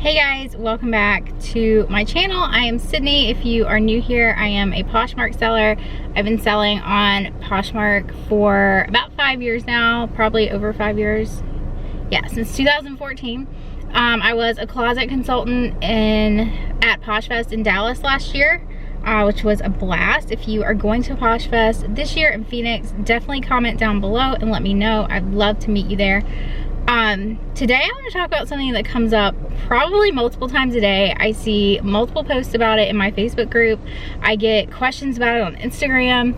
Hey guys, welcome back to my channel. I am Sydney. If you are new here, I am a Poshmark seller. I've been selling on Poshmark for about 5 years now, probably over 5 years. Yeah, since 2014. I was a closet consultant at PoshFest in Dallas last year, which was a blast. If you are going to PoshFest this year in Phoenix, definitely comment down below and let me know. I'd love to meet you there. Today I want to talk about something that comes up probably multiple times a day. I see multiple posts about it in my Facebook group. I get questions about it on Instagram,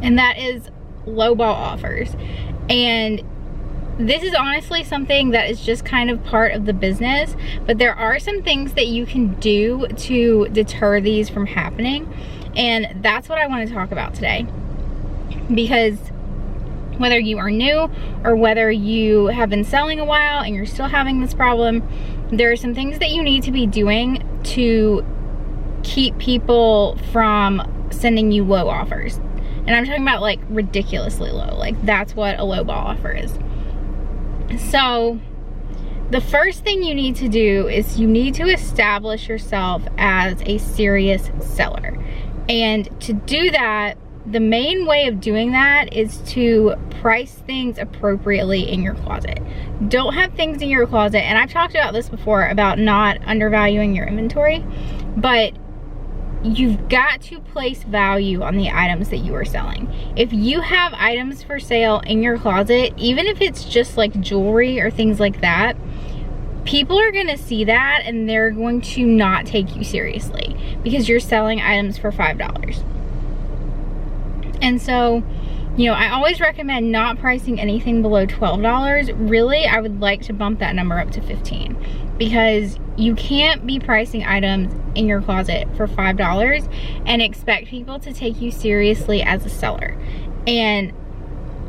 and that is lowball offers. And this is honestly something that is just kind of part of the business, but there are some things that you can do to deter these from happening, and that's what I want to talk about today. Because whether you are new or whether you have been selling a while and you're still having this problem, there are some things that you need to be doing to keep people from sending you low offers. And I'm talking about like ridiculously low. Like that's what a low ball offer is. So the first thing you need to do is you need to establish yourself as a serious seller. And to do that, the main way of doing that is to price things appropriately in your closet. Don't have things in your closet, and I've talked about this before about not undervaluing your inventory, but you've got to place value on the items that you are selling. If you have items for sale in your closet, even if it's just like jewelry or things like that, people are gonna see that and they're going to not take you seriously because you're selling items for $5. And so, you know, I always recommend not pricing anything below $12. Really, I would like to bump that number up to $15 because you can't be pricing items in your closet for $5 and expect people to take you seriously as a seller. And,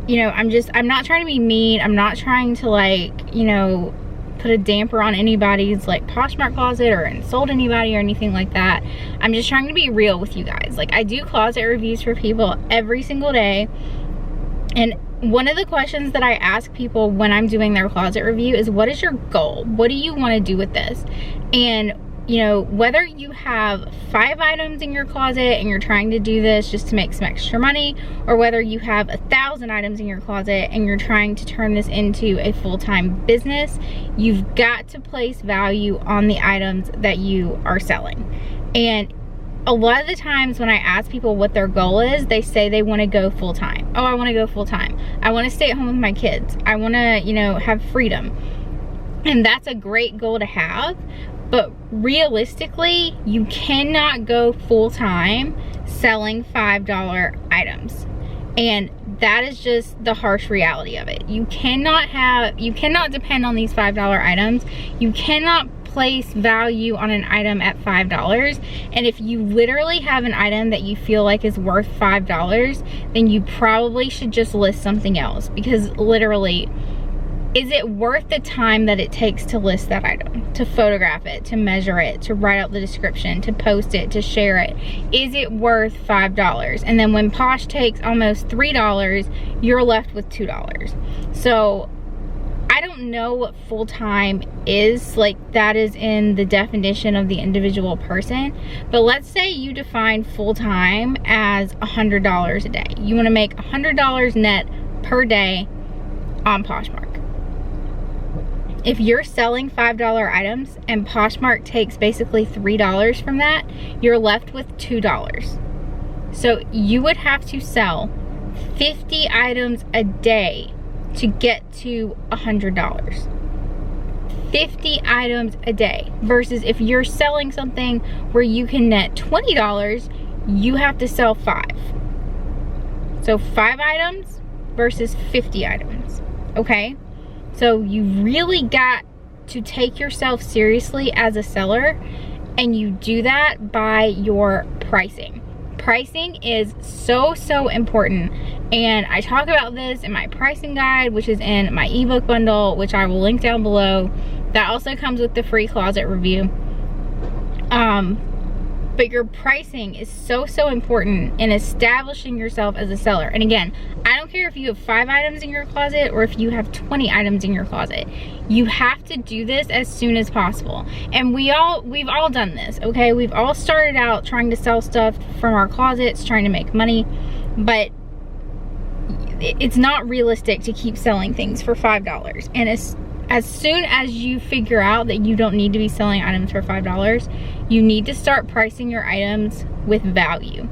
you know, I'm not trying to be mean. I'm not trying to, like, you know, put a damper on anybody's like Poshmark closet or insult anybody or anything like that. I'm just trying to be real with you guys. Like, I do closet reviews for people every single day, and one of the questions that I ask people when I'm doing their closet review is, what is your goal? What do you want to do with this? And you know, whether you have 5 items in your closet and you're trying to do this just to make some extra money, or whether you have 1,000 items in your closet and you're trying to turn this into a full-time business, you've got to place value on the items that you are selling. And a lot of the times when I ask people what their goal is, they say they want to go full-time. Oh, I want to go full-time. I want to stay at home with my kids. I want to, you know, have freedom. And that's a great goal to have. But realistically, you cannot go full-time selling $5 items. And that is just the harsh reality of it. You cannot depend on these $5 items. You cannot place value on an item at $5. And if you literally have an item that you feel like is worth $5, then you probably should just list something else, because literally, is it worth the time that it takes to list that item, to photograph it, to measure it, to write out the description, to post it, to share it? Is it worth $5? And then when Posh takes almost $3, you're left with $2. So I don't know what full-time is. Like, that is in the definition of the individual person. But let's say you define full-time as $100 a day. You want to make $100 net per day on Poshmark. If you're selling $5 items and Poshmark takes basically $3 from that, you're left with $2. So you would have to sell 50 items a day to get to $100. 50 items a day. Versus if you're selling something where you can net $20, you have to sell 5. So 5 items versus 50 items, okay? So you really got to take yourself seriously as a seller, and you do that by your pricing. Pricing is so important, and I talk about this in my pricing guide, which is in my ebook bundle, which I will link down below. That also comes with the free closet review. But your pricing is so important in establishing yourself as a seller. And again, I don't care if you have 5 items in your closet or if you have 20 items in your closet. You have to do this as soon as possible. And we've all done this, okay? We've all started out trying to sell stuff from our closets, trying to make money, but it's not realistic to keep selling things for $5. And as soon as you figure out that you don't need to be selling items for $5, you need to start pricing your items with value.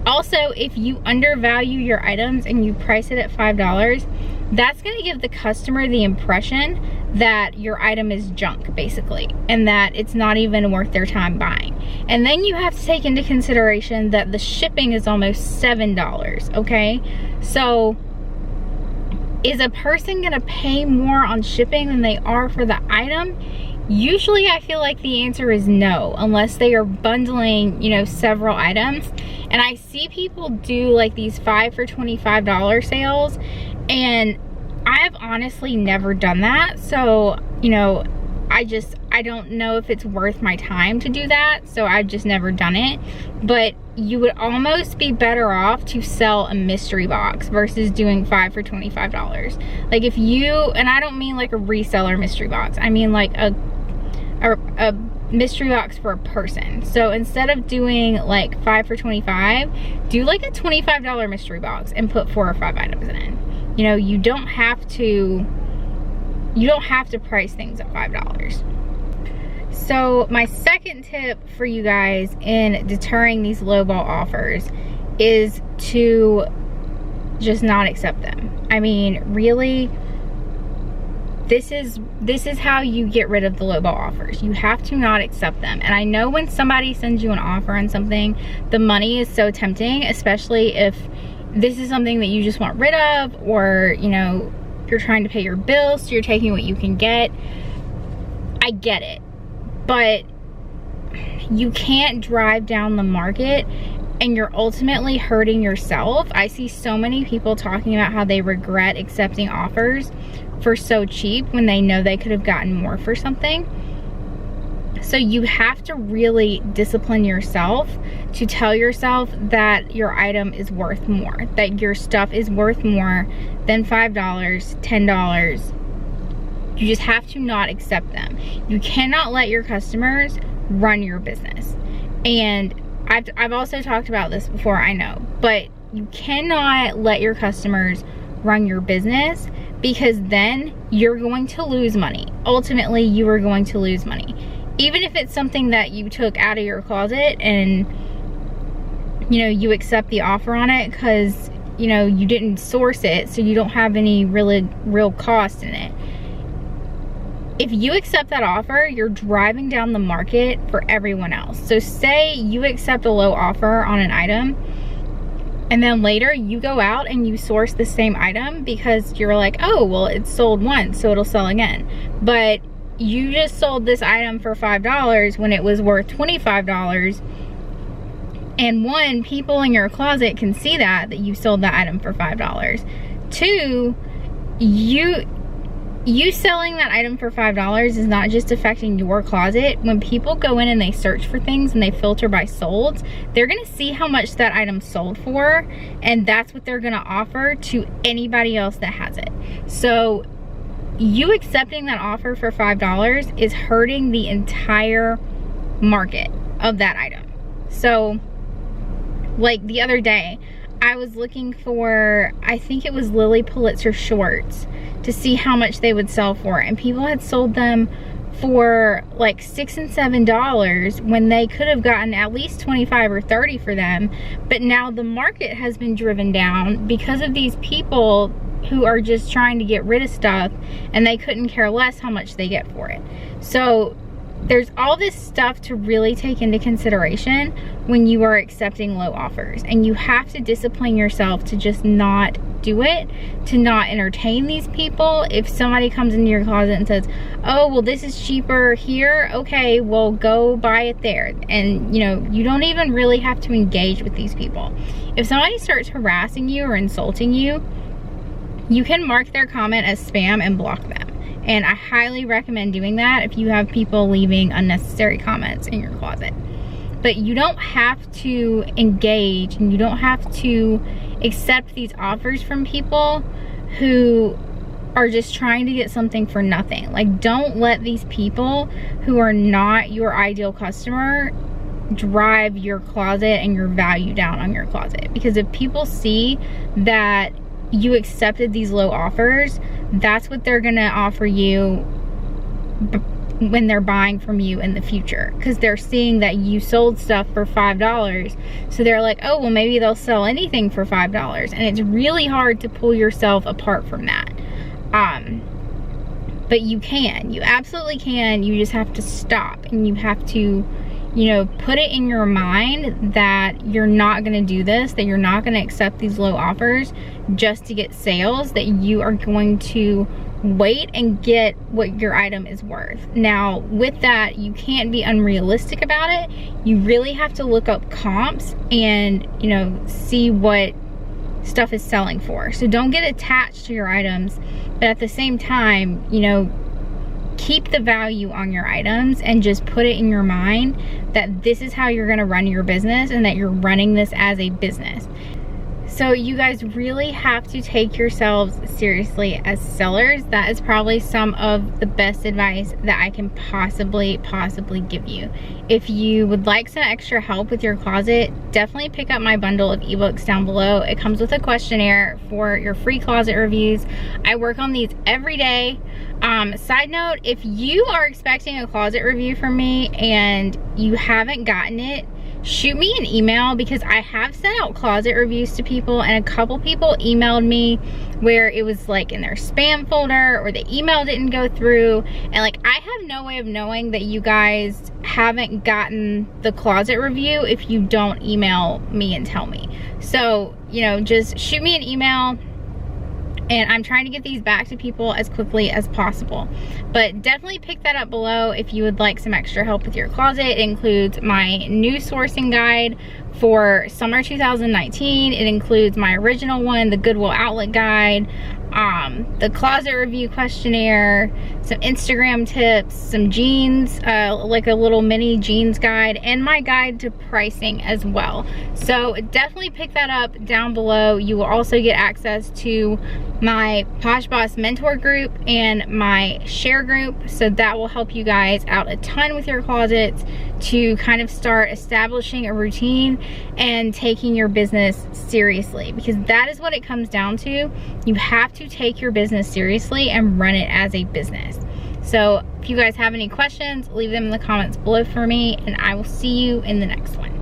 Also, if you undervalue your items and you price it at $5, that's gonna give the customer the impression that your item is junk, basically, and that it's not even worth their time buying. And then you have to take into consideration that the shipping is almost $7, okay? So, is a person gonna pay more on shipping than they are for the item? Usually I feel like the answer is no, unless they are bundling, you know, several items. And I see people do like these 5 for $25 sales, and I've honestly never done that. So, you know, I don't know if it's worth my time to do that, so I've just never done it. But you would almost be better off to sell a mystery box versus doing 5 for $25. Like if you, and I don't mean like a reseller mystery box, I mean like a mystery box for a person. So instead of doing like 5 for $25, do like a $25 mystery box and put 4 or 5 items in it. You know, you don't have to price things at $5. So my second tip for you guys in deterring these lowball offers is to just not accept them. I mean, really, this is how you get rid of the lowball offers. You have to not accept them. And I know when somebody sends you an offer on something, the money is so tempting, especially if this is something that you just want rid of, or, you know, you're trying to pay your bills, so you're taking what you can get. I get it. But you can't drive down the market and you're ultimately hurting yourself. I see so many people talking about how they regret accepting offers for so cheap when they know they could have gotten more for something. So you have to really discipline yourself to tell yourself that your item is worth more, that your stuff is worth more than $5, $10. You just have to not accept them. You cannot let your customers run your business. And I've also talked about this before, I know, but you cannot let your customers run your business, because then you're going to lose money. Ultimately, you are going to lose money. Even if it's something that you took out of your closet and, you know, you accept the offer on it because, you know, you didn't source it, so you don't have any real cost in it. If you accept that offer, you're driving down the market for everyone else. So say you accept a low offer on an item, and then later you go out and you source the same item because you're like, oh, well, it's sold once, so it'll sell again. But you just sold this item for $5 when it was worth $25. And 1, people in your closet can see that you sold that item for $5. 2, you selling that item for $5 is not just affecting your closet. When people go in and they search for things and they filter by solds, they're gonna see how much that item sold for, and that's what they're gonna offer to anybody else that has it. So you accepting that offer for $5 is hurting the entire market of that item. So like the other day, I was looking for, I think it was Lily Pulitzer shorts, to see how much they would sell for, and people had sold them for like $6 and $7 when they could have gotten at least 25 or 30 for them. But now the market has been driven down because of these people who are just trying to get rid of stuff, and they couldn't care less how much they get for it. So there's all this stuff to really take into consideration when you are accepting low offers, and you have to discipline yourself to just not do it, to not entertain these people. If somebody comes into your closet and says, oh, well, this is cheaper here, okay, well, go buy it there. And, you know, you don't even really have to engage with these people. If somebody starts harassing you or insulting you, you can mark their comment as spam and block them. And I highly recommend doing that if you have people leaving unnecessary comments in your closet. but you don't have to engage and you don't have to accept these offers from people who are just trying to get something for nothing. Like, don't let these people who are not your ideal customer drive your closet and your value down on your closet. Because if people see that you accepted these low offers, that's what they're gonna offer you when they're buying from you in the future, because they're seeing that you sold stuff for $5. So they're like, oh, well, maybe they'll sell anything for $5. And it's really hard to pull yourself apart from that. But you can, you absolutely can. You just have to stop, and you have to, you know, put it in your mind that you're not gonna do this, that you're not gonna accept these low offers just to get sales, that you are going to wait and get what your item is worth. Now, with that, you can't be unrealistic about it. You really have to look up comps and, you know, see what stuff is selling for. So don't get attached to your items, but at the same time, you know, keep the value on your items and just put it in your mind that this is how you're gonna run your business and that you're running this as a business. So you guys really have to take yourselves seriously as sellers. That is probably some of the best advice that I can possibly give you. If you would like some extra help with your closet, definitely pick up my bundle of ebooks down below. It comes with a questionnaire for your free closet reviews. I work on these every day. Side note, if you are expecting a closet review from me and you haven't gotten it, shoot me an email, because I have sent out closet reviews to people, and a couple people emailed me where it was like in their spam folder, or the email didn't go through, and like I have no way of knowing that you guys haven't gotten the closet review if you don't email me and tell me. So, you know, just shoot me an email, and I'm trying to get these back to people as quickly as possible. But definitely pick that up below if you would like some extra help with your closet. It includes my new sourcing guide for summer 2019. It includes my original one, the Goodwill Outlet guide, the closet review questionnaire, some Instagram tips, some jeans, like a little mini jeans guide, and my guide to pricing as well. So definitely pick that up down below. You will also get access to my Posh Boss mentor group and my share group. So that will help you guys out a ton with your closets to kind of start establishing a routine and taking your business seriously, because that is what it comes down to. You have to take your business seriously and run it as a business. So if you guys have any questions, leave them in the comments below for me, and I will see you in the next one.